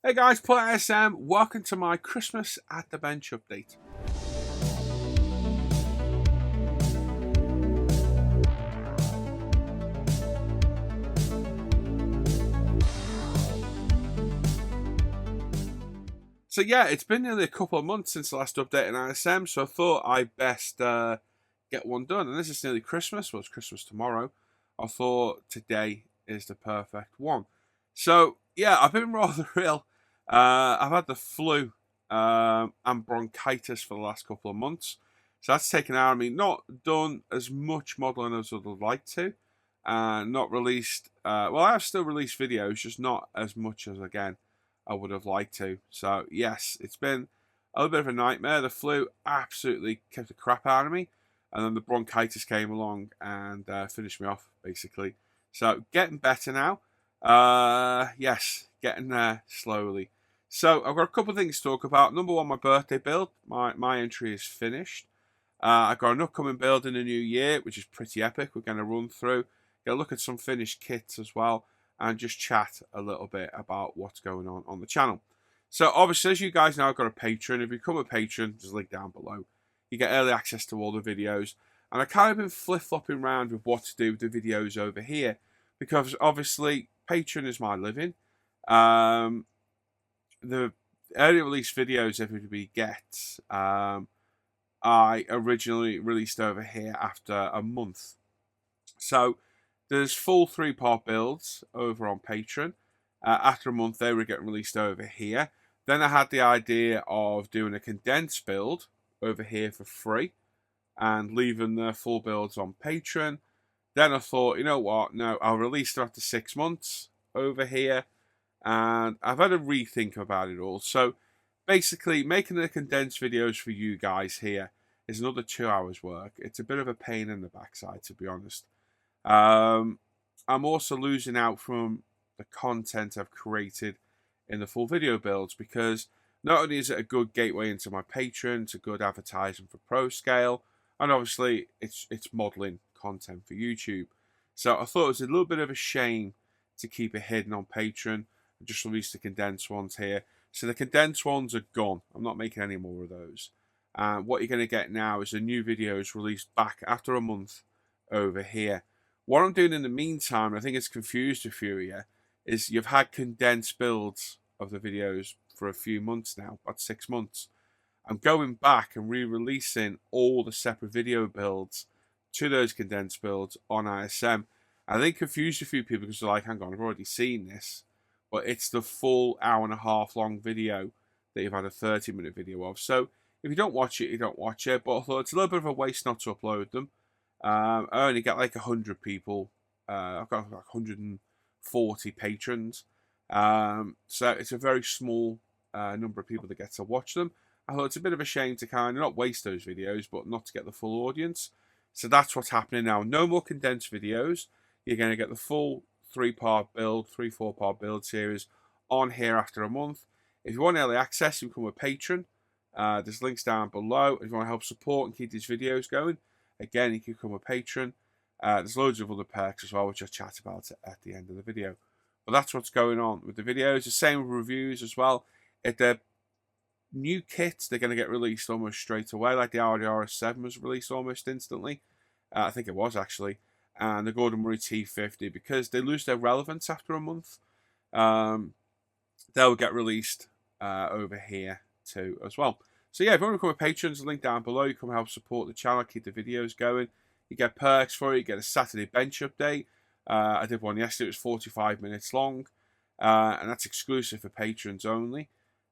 Hey guys, Paul-ISM, welcome to my Christmas at the Bench update. So yeah, it's been nearly a couple of months since the last update in ISM, so I thought I'd best get one done. And this is nearly Christmas, well it's Christmas tomorrow. I thought today is the perfect one. So yeah, I've been rather ill. I've had the flu and bronchitis for the last couple of months. So that's taken out of me. Not done as much modelling as I'd like to. Not released, well I have still released videos, just not as much as again I would have liked to. So yes, it's been a little bit of a nightmare. The flu absolutely kept the crap out of me. And then the bronchitis came along and finished me off, basically. So getting better now. Yes, getting there slowly. So I've got a couple of things to talk about. Number one, my birthday build. My entry is finished. I've got an upcoming build in the new year, which is pretty epic. We're going to run through, get a look at some finished kits as well, and just chat a little bit about what's going on the channel. So obviously, as you guys know, I've got a Patreon. If you become a patron, there's a link down below. You get early access to all the videos. And I've kind of been flip-flopping around with what to do with the videos over here. Because obviously, Patreon is my living. The early release videos everybody gets, I originally released over here after a month. So there's full 3-part builds over on Patreon. After a month, they were getting released over here. Then I had the idea of doing a condensed build over here for free and leaving the full builds on Patreon. Then I thought, you know what? No, I'll release them after 6 months over here. And I've had a rethink about it all. So basically, making the condensed videos for you guys here is another 2 hours work. It's a bit of a pain in the backside, to be honest. I'm also losing out from the content I've created in the full video builds because not only is it a good gateway into my Patreon, it's a good advertising for ProScale, and obviously it's modeling content for YouTube. So I thought it was a little bit of a shame to keep it hidden on Patreon and just release the condensed ones here. So the condensed ones are gone. I'm not making any more of those. What you're going to get now is the new videos released back after a month over here. What I'm doing in the meantime, I think it's confused a few of you, is you've had condensed builds of the videos for a few months now, about 6 months. I'm going back and re-releasing all the separate video builds to those condensed builds on ISM. I think confused a few people because they're like, hang on, I've already seen this. But it's the full hour-and-a-half long video that you've had a 30-minute video of. So if you don't watch it, you don't watch it. But I thought it's a little bit of a waste not to upload them. I only get like 100 people. I've got like 140 patrons. So it's a very small number of people that get to watch them. I thought it's a bit of a shame to kind of not waste those videos, but not to get the full audience. So that's what's happening now. No more condensed videos. You're going to get the full 3-part build, 4-part build series on here after a month. If you want early access, you become a patron. There's links down below. If you want to help support and keep these videos going, again, you can become a patron. There's loads of other perks as well, which I'll chat about at the end of the video. But that's what's going on with the videos. The same with reviews as well. If they're new kits, they're going to get released almost straight away. Like the Audi RS7 was released almost instantly. I think it was actually. And the Gord T50, because they lose their relevance after a month, they'll get released over here too as well. So yeah, if you want to become a patron, there's a link down below. You come help support the channel, keep the videos going. You get perks for it. You get a Saturday bench update. I did one yesterday. It was 45 minutes long. And that's exclusive for patrons only.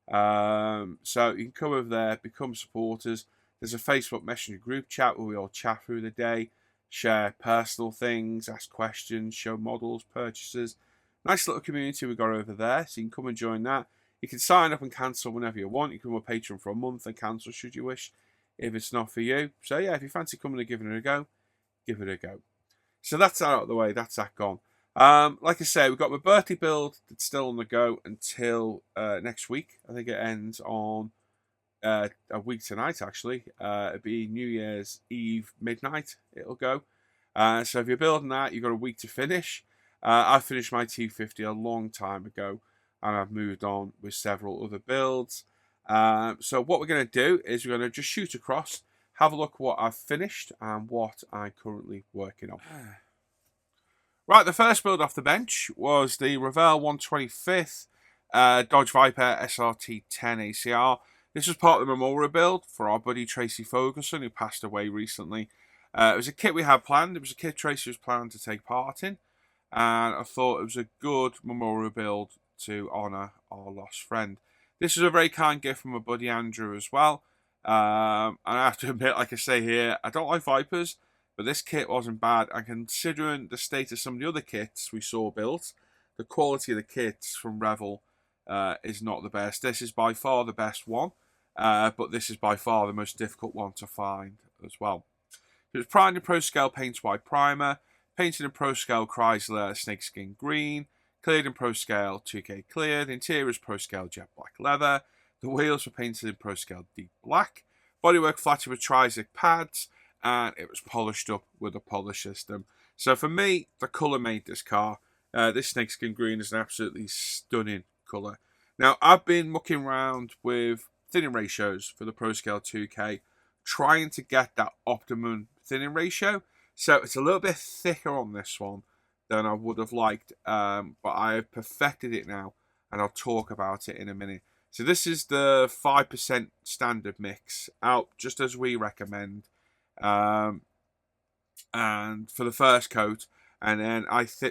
So you can come over there, become supporters. There's a Facebook Messenger group chat where we all chat through the day, share personal things, ask questions, show models, purchases. Nice little community we got over there. So you can come and join that. You can sign up and cancel whenever you want. You can become a patron for a month and cancel should you wish if it's not for you. So yeah, if you fancy coming and giving it a go, give it a go. So that's that out of the way. That's that gone. Like I say, we've got my birthday build that's still on the go until next week. I think it ends on a week tonight, actually. It'll be New Year's Eve midnight. It'll go. So if you're building that, you've got a week to finish. I finished my T50 a long time ago. and I've moved on with several other builds. So what we're going to do is we're going to just shoot across, have a look what I've finished and what I'm currently working on. Right, the first build off the bench was the Revel 125th Dodge Viper SRT 10 ACR. This was part of the memorial build for our buddy Tracy Ferguson, who passed away recently. It was a kit we had planned. It was a kit Tracy was planning to take part in. And I thought it was a good memorial build to honour our lost friend. This is a very kind gift from my buddy Andrew as well. And I have to admit, like I say here, I don't like Vipers, but this kit wasn't bad. And considering the state of some of the other kits we saw built, the quality of the kits from Revel is not the best. This is by far the best one, but this is by far the most difficult one to find as well. It was primed in Pro Scale Paints White Primer, painted in Pro Scale Chrysler Snakeskin Green, cleared in Pro Scale 2K Clear. The interior is Pro Scale Jet Black Leather. The wheels were painted in Pro Scale Deep Black. Bodywork flatted with Trizic pads, and it was polished up with a polish system. So for me, the colour made this car. This Snakeskin Green is an absolutely stunning colour. Now, I've been mucking around with thinning ratios for the Pro Scale 2K, trying to get that optimum thinning ratio. So it's a little bit thicker on this one than I would have liked, but I have perfected it now, and I'll talk about it in a minute. So this is the 5% standard mix, out just as we recommend, and for the first coat, and then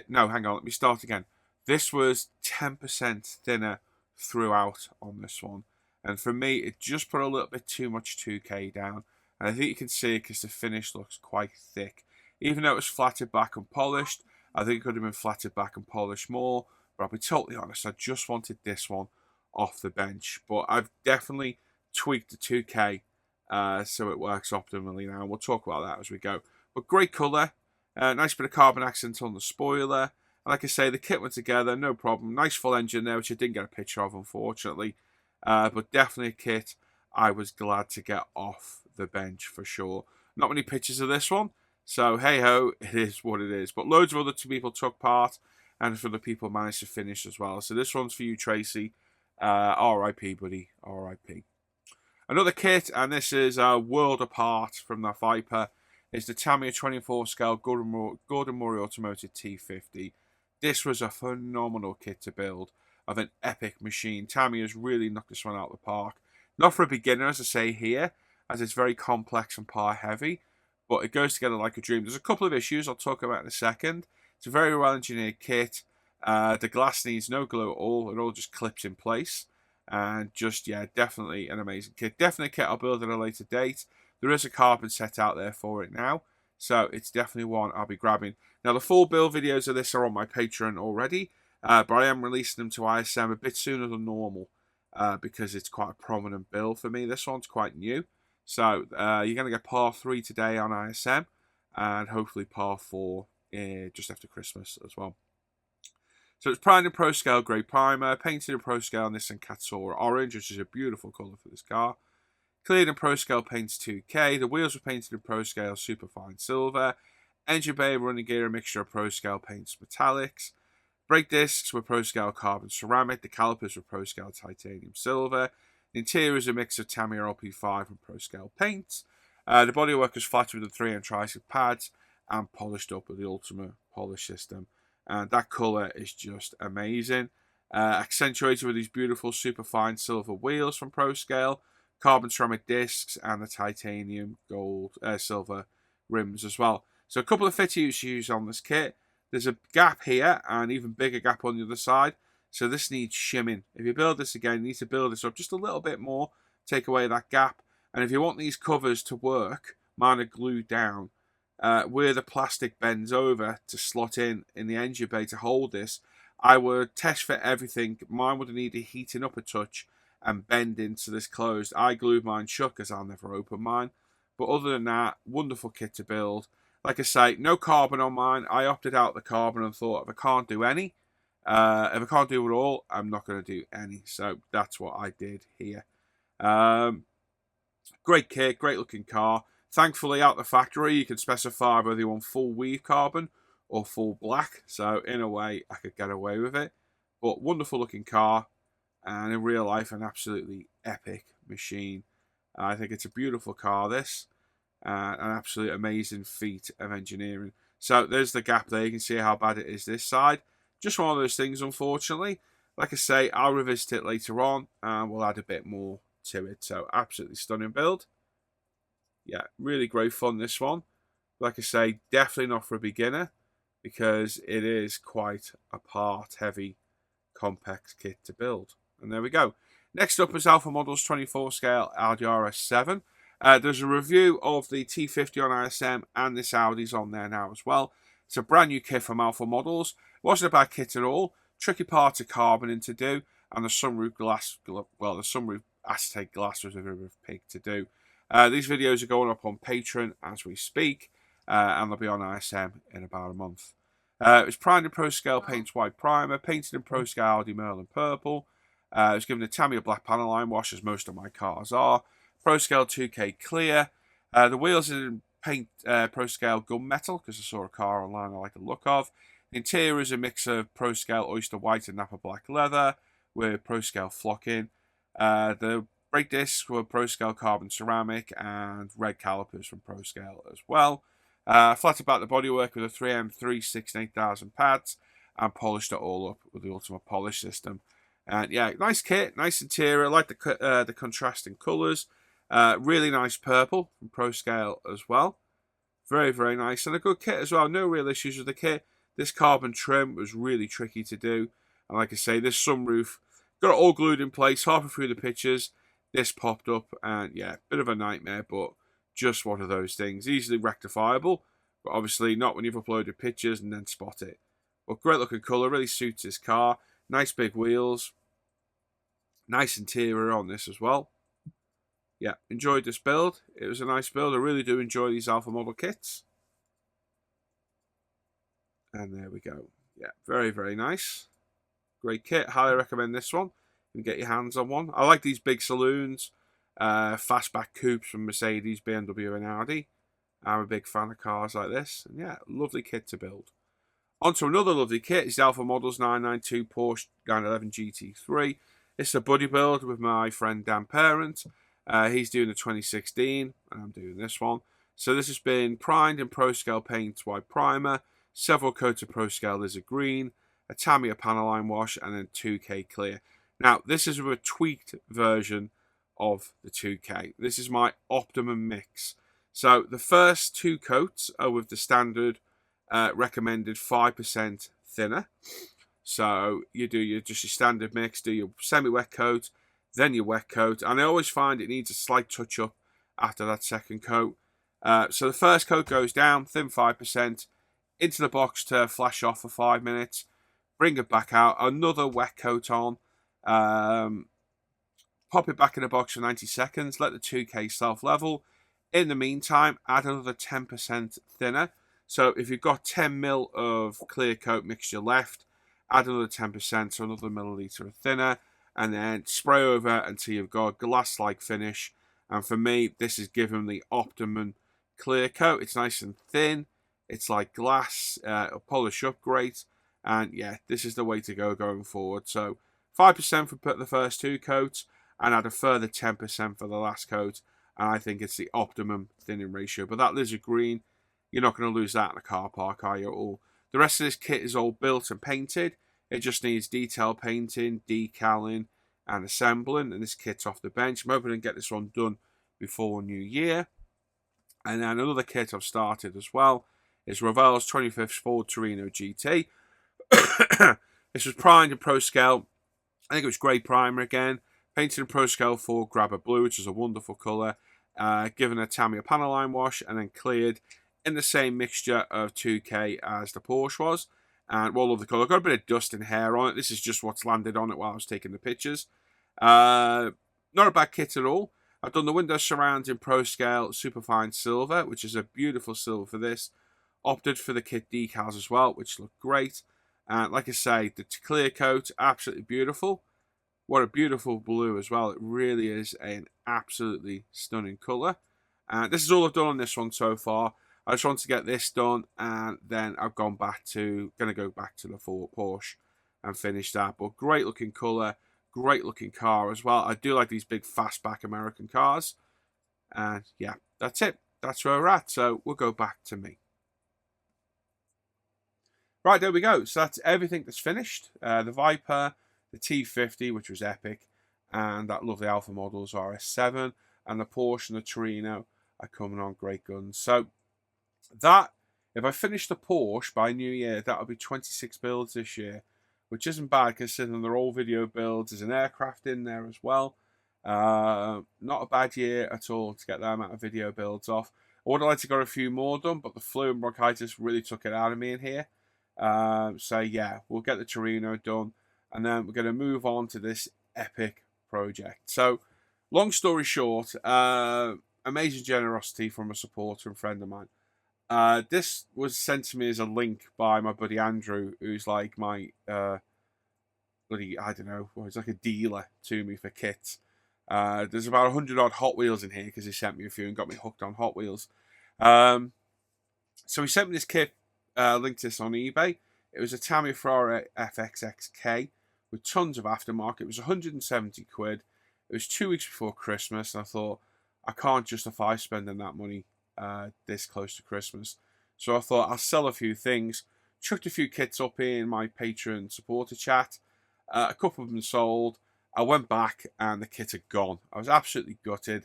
no, hang on, let me start again. This was 10% thinner throughout on this one, and for me, it just put a little bit too much 2K down, and I think you can see it because the finish looks quite thick. Even though it was flatted back and polished, I think it could have been flatted back and polished more. But I'll be totally honest, I just wanted this one off the bench. But I've definitely tweaked the 2K so it works optimally now. We'll talk about that as we go. But great colour. Nice bit of carbon accent on the spoiler. And like I say, the kit went together, no problem. Nice full engine there, which I didn't get a picture of, unfortunately. But definitely a kit I was glad to get off the bench for sure. Not many pictures of this one. So, hey-ho, it is what it is. But loads of other people took part, and for the people managed to finish as well. So this one's for you, Tracy. R.I.P., buddy. R.I.P. Another kit, and this is a world apart from the Viper, is the Tamiya 24 scale Gordon Murray Automotive T50. This was a phenomenal kit to build of an epic machine. Tamiya's really knocked this one out of the park. Not for a beginner, as I say here, as it's very complex and power heavy, but it goes together like a dream. There's a couple of issues I'll talk about in a second. It's a very well engineered kit. The glass needs no glue at all. It all just clips in place. And just, yeah, definitely an amazing kit. Definitely a kit I'll build at a later date. There is a carbon set out there for it now. So it's definitely one I'll be grabbing. Now, the full build videos of this are on my Patreon already. But I am releasing them to ISM a bit sooner than normal. Because it's quite a prominent build for me. This one's quite new. So you're going to get Part 3 today on ISM, and hopefully Part 4 just after Christmas as well. So it's primed in Pro Scale Grey Primer, painted in Pro Scale Nissan Katsura Orange, which is a beautiful colour for this car. Cleared in Pro Scale Paints 2K. The wheels were painted in Pro Scale Superfine Silver. Engine bay, running gear, a mixture of Pro Scale Paints Metallics. Brake discs were Pro Scale Carbon Ceramic. The calipers were Pro Scale Titanium Silver. The interior is a mix of Tamiya LP5 and Pro Scale paints. The bodywork was flattered with the 3M Trizic pads and polished up with the Ultimate Polish system. And that colour is just amazing. Accentuated with these beautiful superfine silver wheels from Pro Scale, carbon ceramic discs, and the titanium silver rims as well. So a couple of fit issues on this kit. There's a gap here and even bigger gap on the other side. So this needs shimming. If you build this again, you need to build this up just a little bit more, take away that gap. And if you want these covers to work, mine are glued down. Where the plastic bends over to slot in the engine bay to hold this, I would test fit everything. Mine would have needed heating up a touch and bending so this closed. I glued mine shut because I'll never open mine. But other than that, wonderful kit to build. Like I say, no carbon on mine. I opted out the carbon and thought if I can't do any, if I can't do it all, I'm not going to do any. So that's what I did here. Great kit, great looking car. Thankfully, out the factory, you can specify whether you want full weave carbon or full black. So in a way, I could get away with it. But wonderful looking car, and in real life, an absolutely epic machine. I think it's a beautiful car, this. An absolute amazing feat of engineering. So there's the gap there. You can see how bad it is this side. Just one of those things, unfortunately. Like I say, I'll revisit it later on, and we'll add a bit more to it. So absolutely stunning build. Yeah, really great fun, this one. Like I say, definitely not for a beginner, because it is quite a part-heavy, complex kit to build. And there we go. Next up is Alpha Models 24 scale Audi RS7. There's a review of the T50 on ISM, and this Audi's on there now as well. It's a brand new kit from Alpha Models. Wasn't a bad kit at all. Tricky parts of carboning to do, and the sunroof glass, well, the sunroof acetate glass was a bit of a pig to do. These videos are going up on Patreon as we speak, and they'll be on ISM in about a month. It was primed in Pro Scale Paints White Primer, painted in Pro Scale Audi Merlin Purple. It was given a Tamiya Black panel line wash, as most of my cars are. Pro Scale 2K Clear. The wheels are in paint Pro Scale Gunmetal, because I saw a car online I like the look of. The interior is a mix of Pro Scale Oyster White and Napa Black leather with Pro Scale flocking. The brake discs were Pro Scale Carbon Ceramic, and red calipers from Pro Scale as well. Flat about the bodywork with a 3M 368,000 pads, and polished it all up with the Ultimate Polish system. And yeah, nice kit, nice interior. I like the contrasting colours. Really nice purple from Pro Scale as well. Very, very nice, and a good kit as well. No real issues with the kit. This carbon trim was really tricky to do, and like I say, this sunroof got it all glued in place halfway through the pictures. This popped up, and yeah, bit of a nightmare, but just one of those things. Easily rectifiable, but obviously not when you've uploaded pictures and then spot it. But great looking colour, really suits this car. Nice big wheels. Nice interior on this as well. Yeah, enjoyed this build. It was a nice build. I really do enjoy these Alpha model kits. And there we go. Yeah, very, very nice. Great kit. Highly recommend this one. You can get your hands on one. I like these big saloons. Fastback coupes from Mercedes, BMW and Audi. I'm a big fan of cars like this. And yeah, lovely kit to build. On to another lovely kit is the Alpha Models 992 Porsche 911 GT3. It's a buddy build with my friend Dan Parent. He's doing the 2016, and I'm doing this one. So this has been primed in Pro Scale Paint White Primer, several coats of Pro Scale Lizard Green, a Tamiya panel line wash, and then 2K Clear. Now, this is a tweaked version of the 2K. This is my optimum mix. So the first two coats are with the standard recommended 5% thinner. So you do just your standard mix, do your semi-wet coat, then your wet coat. And I always find it needs a slight touch-up after that second coat. So the first coat goes down, thin 5%, into the box to flash off for 5 minutes. Bring it back out, another wet coat on. Pop it back in the box for 90 seconds. Let the 2K self-level. In the meantime, add another 10% thinner. So if you've got 10 ml of clear coat mixture left, add another 10%, so another milliliter of thinner, and then spray over until you've got a glass-like finish. And for me, this is given the optimum clear coat. It's nice and thin. It's like glass. It'll polish up great. And yeah, this is the way to go going forward. So 5% for the first two coats, and add a further 10% for the last coat. And I think it's the optimum thinning ratio. But that lizard green, you're not going to lose that in a car park, are you, at all? The rest of this kit is all built and painted. It just needs detail painting, decaling, and assembling. And this kit's off the bench. I'm hoping to get this one done before New Year. And then another kit I've started as well is Revel's 25th Ford Torino GT. This was primed in Pro Scale. I think it was grey primer again. Painted in Pro Scale 4 Grabber Blue, which is a wonderful colour. Given a Tamiya panel line wash, and then cleared in the same mixture of 2K as the Porsche was. And well, love the colour. Got a bit of dust and hair on it. This is just what's landed on it while I was taking the pictures. Not a bad kit at all. I've done the window surrounds in Pro Scale Superfine Silver, which is a beautiful silver for this. Opted for the kit decals as well, which look great. And like I say, the clear coat, absolutely beautiful. What a beautiful blue as well. It really is an absolutely stunning colour. And this is all I've done on this one so far. I just want to get this done, and then I've going to go back to the Ford Porsche. and finish that. But great looking colour, great looking car as well. I do like these big fastback American cars. And yeah, that's it. That's where we're at. So we'll go back to me. Right, there we go. So that's everything that's finished. The Viper, the T50, which was epic, and that lovely Alpha models RS7, and the Porsche and the Torino are coming on great guns. So that, if I finish the Porsche by New Year, that'll be 26 builds this year, which isn't bad considering they're all video builds. There's an aircraft in there as well. Not a bad year at all to get that amount of video builds off. I would have liked to got a few more done, but the flu and bronchitis really took it out of me in here. So yeah, we'll get the Torino done, and then we're going to move on to this epic project. So, long story short, amazing generosity from a supporter and friend of mine. This was sent to me as a link by my buddy Andrew, who's like my bloody, I don't know, he's like a dealer to me for kits. There's about 100 odd Hot Wheels in here because he sent me a few and got me hooked on Hot Wheels. So he sent me this kit. Linked this on eBay. It was a Tamiya Ferrari FXXK with tons of aftermarket. It was 170 quid. It was 2 weeks before Christmas, and I thought, I can't justify spending that money this close to Christmas. So I thought, I'll sell a few things. Chucked a few kits up in my Patreon supporter chat. A couple of them sold. I went back, and the kit had gone. I was absolutely gutted.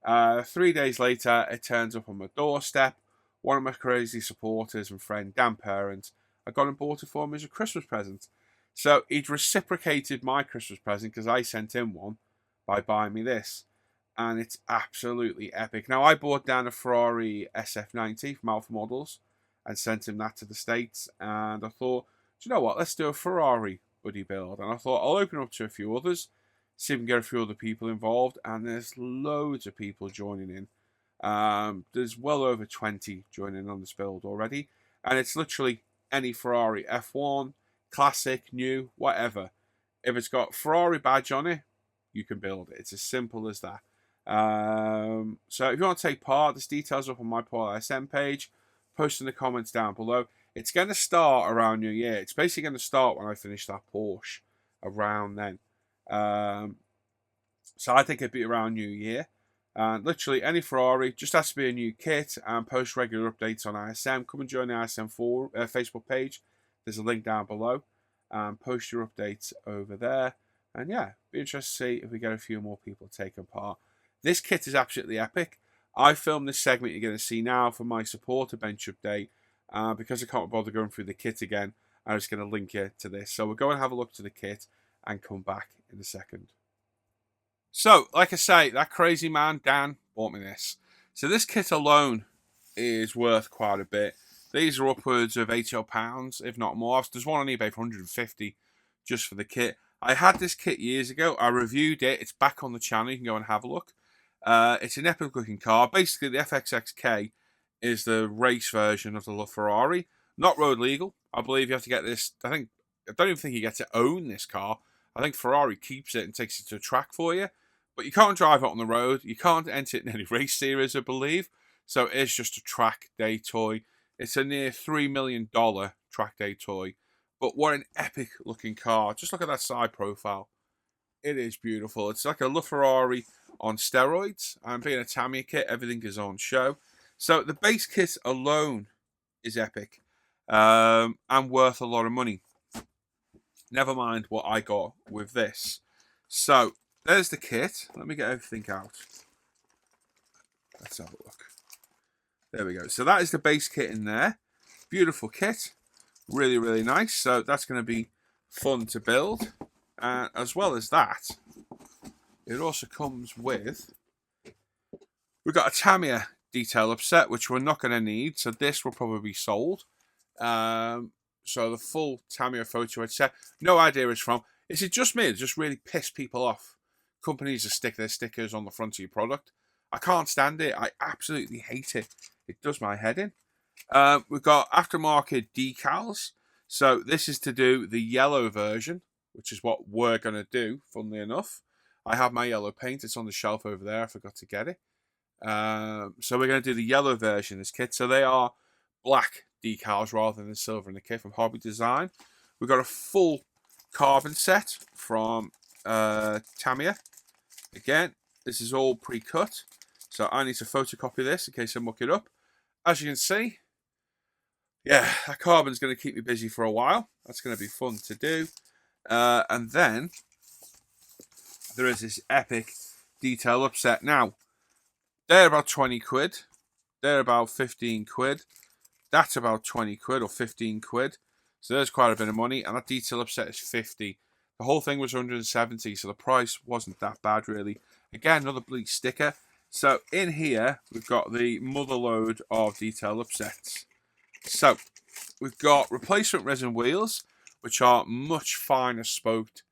3 days later, it turns up on my doorstep. One of my crazy supporters and friend, Dan Parent, I got him bought it for me as a Christmas present. So he'd reciprocated my Christmas present because I sent him one by buying me this. And it's absolutely epic. Now, I bought Dan a Ferrari SF90 from Alpha Models and sent him that to the States. And I thought, do you know what? Let's do a Ferrari buddy build. And I thought, I'll open up to a few others, see if we can get a few other people involved. And there's loads of people joining in. There's well over 20 joining on this build already, and it's literally any Ferrari F1, classic, new, whatever. If it's got Ferrari badge on it, you can build it. It's as simple as that. So if you want to take part, there's details up on my Paul-ISM page. Post in the comments down below. It's going to start around New Year. It's basically going to start when I finish that Porsche, around then. So I think it'd be around New Year. And literally any Ferrari, just has to be a new kit, and post regular updates on ISM. Come and join the ISM Facebook page. There's a link down below. Post your updates over there. And yeah, be interested to see if we get a few more people taking part. This kit is absolutely epic. I filmed this segment you're going to see now for my supporter bench update. Because I can't bother going through the kit again, I'm just going to link you to this. So we'll go and have a look to the kit and come back in a second. So, like I say, that crazy man, Dan, bought me this. So this kit alone is worth quite a bit. These are upwards of £80, if not more. There's one on eBay for 150 just for the kit. I had this kit years ago. I reviewed it. It's back on the channel. You can go and have a look. It's an epic looking car. Basically, the FXXK is the race version of the LaFerrari. Not road legal. I believe you have to get this. I don't even think you get to own this car. I think Ferrari keeps it and takes it to a track for you. But you can't drive it on the road. You can't enter it in any race series, I believe. So it's just a track day toy. It's a near $3 million track day toy. But what an epic looking car. Just look at that side profile. It is beautiful. It's like a LaFerrari on steroids. And being a Tamiya kit, everything is on show. So the base kit alone is epic. And worth a lot of money. Never mind what I got with this. So there's the kit. Let me get everything out. Let's have a look. There we go. So that is the base kit in there. Beautiful kit. Really, really nice. So that's going to be fun to build. As well as that, it also comes with... We've got a Tamiya detail upset, which we're not going to need. So this will probably be sold. So the full Tamiya photo headset. No idea where it's from. Is it just me? It just really pissed people off. Companies that stick their stickers on the front of your product. I can't stand it. I absolutely hate it. It does my head in. We've got aftermarket decals. So this is to do the yellow version, which is what we're going to do, funnily enough. I have my yellow paint. It's on the shelf over there. I forgot to get it. So we're going to do the yellow version of this kit. So they are black decals rather than silver in the kit from Hobby Design. We've got a full carbon set from Tamiya. Again, this is all pre-cut, so I need to photocopy this in case I muck it up. As you can see, yeah, that carbon's going to keep me busy for a while. That's going to be fun to do. And then there is this epic detail upset. Now, they're about 20 quid. They're about 15 quid. That's about 20 quid or 15 quid. So there's quite a bit of money. And that detail upset is 50. The whole thing was 170, so the price wasn't that bad, really. Again, another bleak sticker. So in here, we've got the mother load of detail upsets. So we've got replacement resin wheels, which are much finer spoked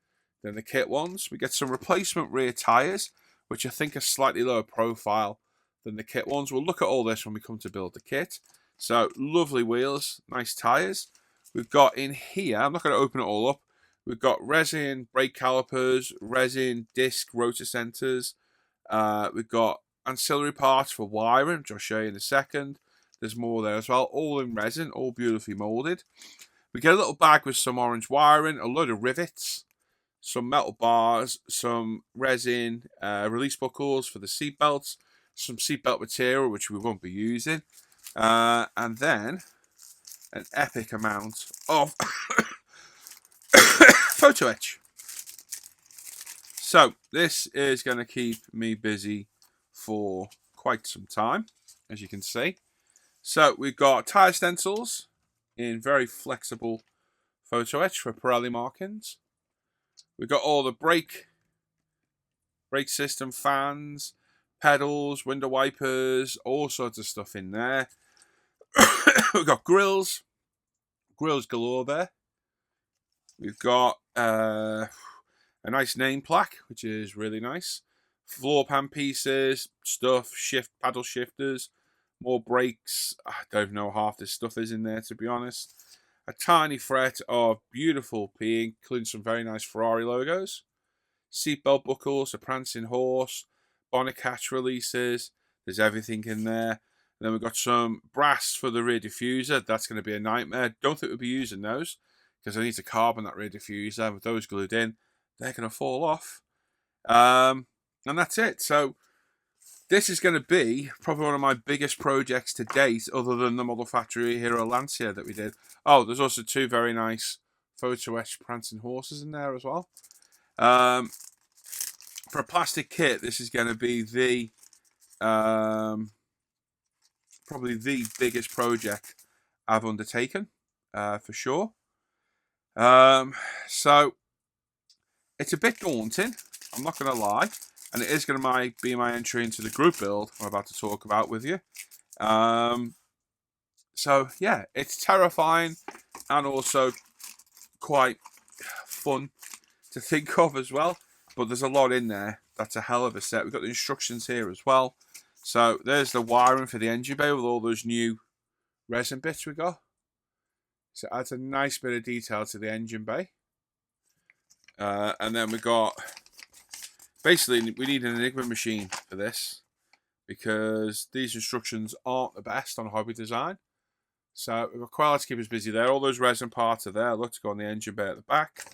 than the kit ones. We get some replacement rear tyres, which I think are slightly lower profile than the kit ones. We'll look at all this when we come to build the kit. So lovely wheels, nice tyres. We've got in here, I'm not going to open it all up, we've got resin brake calipers, resin disc rotor centers. We've got ancillary parts for wiring, which I'll show you in a second. There's more there as well, all in resin, all beautifully molded. We get a little bag with some orange wiring, a load of rivets, some metal bars, some resin release buckles for the seat belts, some seatbelt material which we won't be using, and then an epic amount of photo etch. So this is going to keep me busy for quite some time, as you can see. So we've got tyre stencils in very flexible photo etch for Pirelli markings. We've got all the brake system, fans, pedals, window wipers, all sorts of stuff in there. We've got grills galore there. We've got a nice name plaque, which is really nice. Floor pan pieces, stuff, paddle shifters, more brakes. I don't know half this stuff is in there, to be honest. A tiny fret of beautiful P, including some very nice Ferrari logos. Seatbelt buckles, a prancing horse, bonnet catch releases. There's everything in there. And then we've got some brass for the rear diffuser. That's going to be a nightmare. Don't think we'll be using those because I need to carbon that rear diffuser. With those glued in, they're going to fall off. And that's it. So this is going to be probably one of my biggest projects to date, other than the Model Factory Hero Lancia that we did. Oh, there's also two very nice photo etched prancing horses in there as well. For a plastic kit, this is going to be the probably the biggest project I've undertaken, for sure. So it's a bit daunting, I'm not going to lie, and it is going to be my entry into the group build I'm about to talk about with you. So yeah, it's terrifying and also quite fun to think of as well, but there's a lot in there. That's a hell of a set. We've got the instructions here as well. So there's the wiring for the engine bay with all those new resin bits we got. So it adds a nice bit of detail to the engine bay. And then we got, basically we need an Enigma machine for this because these instructions aren't the best on hobby design. So we've got quite a lot to keep us busy there. All those resin parts are there. Look to go on the engine bay at the back.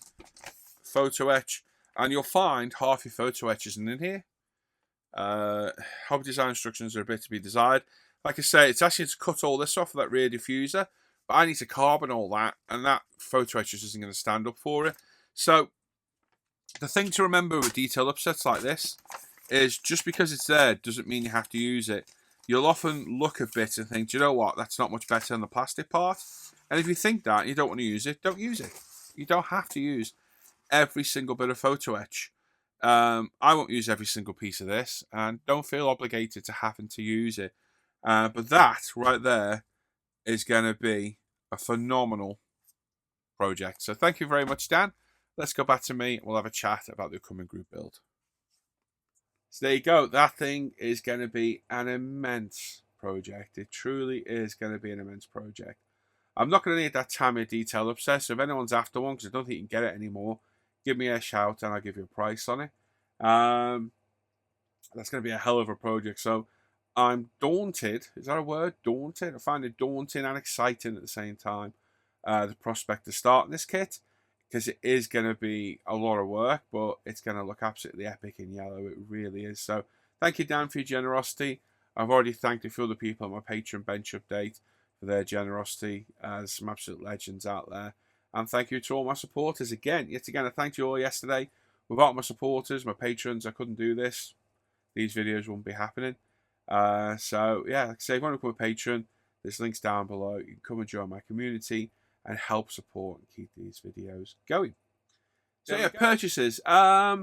Photo etch. And you'll find half your photo etch isn't in here. Hobby design instructions are a bit to be desired. Like I say, it's actually to cut all this off of that rear diffuser, but I need to carbon all that, and that photo etch just isn't going to stand up for it. So the thing to remember with detail upsets like this is just because it's there doesn't mean you have to use it. You'll often look at bits and think, do you know what, that's not much better than the plastic part. And if you think that and you don't want to use it, don't use it. You don't have to use every single bit of photo etch. I won't use every single piece of this, and don't feel obligated to having to use it. But that right there is going to be a phenomenal project. So thank you very much, Dan. Let's go back to me. We'll have a chat about the upcoming group build. So there you go. That thing is going to be an immense project. It truly is going to be an immense project. I'm not going to need that Tamiya detail upset, so if anyone's after one, because I don't think you can get it anymore, give me a shout and I'll give you a price on it. That's going to be a hell of a project. So I'm daunted. Is that a word? Daunted? I find it daunting and exciting at the same time. The prospect of starting this kit. because it is going to be a lot of work, but it's going to look absolutely epic in yellow. It really is. So thank you, Dan, for your generosity. I've already thanked a few other people on my Patreon bench update for their generosity. There's some absolute legends out there. And thank you to all my supporters again. Yet again, I thanked you all yesterday. Without my supporters, my patrons, I couldn't do this. These videos wouldn't be happening. So, yeah, like I say, if you want to become a patron, there's links down below. You can come and join my community and help support and keep these videos going. So, yeah, purchases. I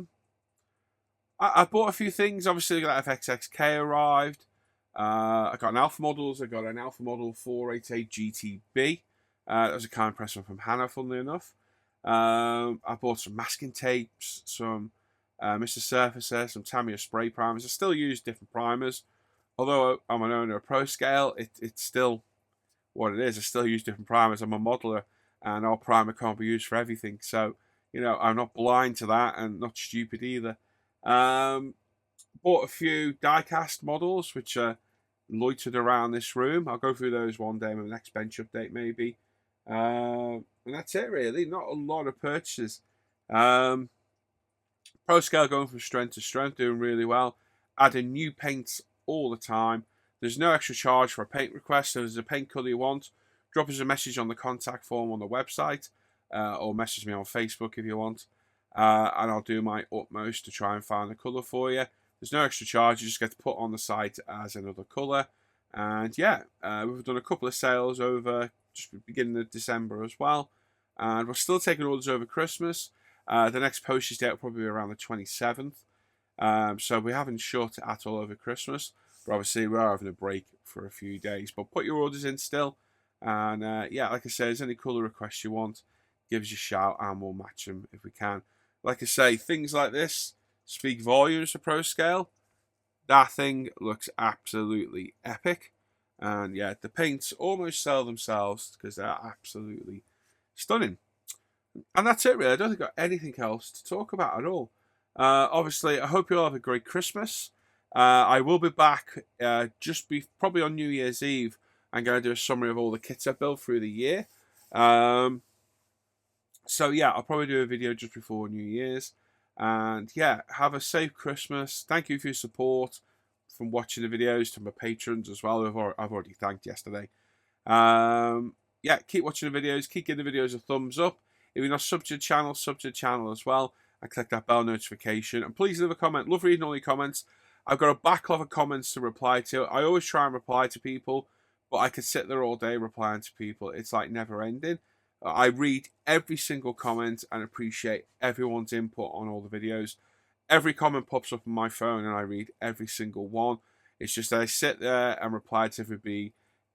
bought a few things. Obviously, that FXXK arrived. I got an Alpha Models. I got an Alpha Model 488 GTB. That was a kind present from Hannah, funnily enough. I bought some masking tapes, some Mr. Surfacer, some Tamiya spray primers. I still use different primers. Although I'm an owner of Pro Scale, it's still what it is. I still use different primers. I'm a modeler, and our primer can't be used for everything. So, you know, I'm not blind to that and not stupid either. Bought a few die-cast models, which are loitered around this room. I'll go through those one day in the next bench update, maybe. And that's it, really. Not a lot of purchases. Pro Scale going from strength to strength, doing really well. Adding new paints all the time. There's no extra charge for a paint request. So if there's a paint colour you want, drop us a message on the contact form on the website, or message me on Facebook if you want. And I'll do my utmost to try and find the colour for you. There's no extra charge. You just get to put on the site as another colour. And yeah, we've done a couple of sales over just beginning of December as well. And we're still taking orders over Christmas. The next postage date will probably be around the 27th. So we haven't shut at all over Christmas. But obviously we are having a break for a few days. But put your orders in still. And yeah, like I say, if there's any colour requests you want, give us a shout and we'll match them if we can. Like I say, things like this speak volumes for Pro Scale. That thing looks absolutely epic. And yeah, the paints almost sell themselves because they're absolutely stunning. And that's it, really. I don't think I've got anything else to talk about at all. Obviously, I hope you all have a great Christmas. I will be back probably on New Year's Eve. I'm going to do a summary of all the kits I built through the year. So yeah, I'll probably do a video just before New Year's. And yeah, have a safe Christmas. Thank you for your support from watching the videos, to my patrons as well, who I've already thanked yesterday. Yeah, keep watching the videos. Keep giving the videos a thumbs up. If you're not subbed to the channel as well. And click that bell notification. And please leave a comment. Love reading all your comments. I've got a backlog of comments to reply to. I always try and reply to people, but I could sit there all day replying to people. It's like never ending. I read every single comment and appreciate everyone's input on all the videos. Every comment pops up on my phone and I read every single one. It's just that I sit there and reply to everybody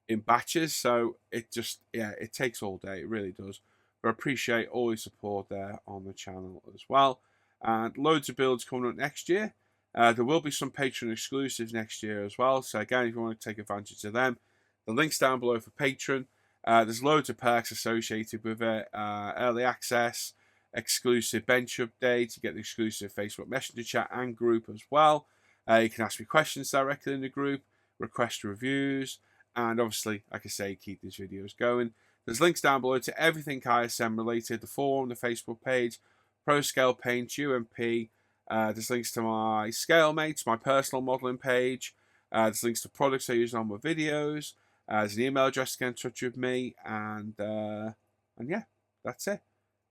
in batches. So it just, yeah, it takes all day. It really does. But I appreciate all your support there on the channel as well. And loads of builds coming up next year. There will be some Patreon exclusives next year as well. So again, if you want to take advantage of them, the link's down below for Patreon. There's loads of perks associated with it. Early access, exclusive bench updates. You get the exclusive Facebook Messenger chat and group as well. You can ask me questions directly in the group, request reviews, and obviously, like I say, keep these videos going. There's links down below to everything ISM related, the forum, the Facebook page, Pro Scale Paint, UMP. There's links to my Scale Mates, my personal modelling page. There's links to products I use on my videos. There's an email address to get in touch with me. And yeah, that's it.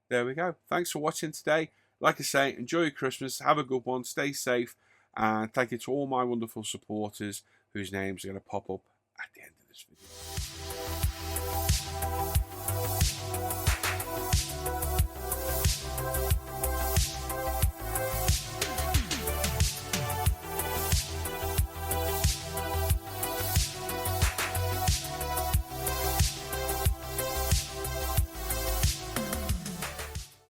There we go. Thanks for watching today. Like I say, enjoy your Christmas. Have a good one. Stay safe. And thank you to all my wonderful supporters whose names are going to pop up at the end of this video.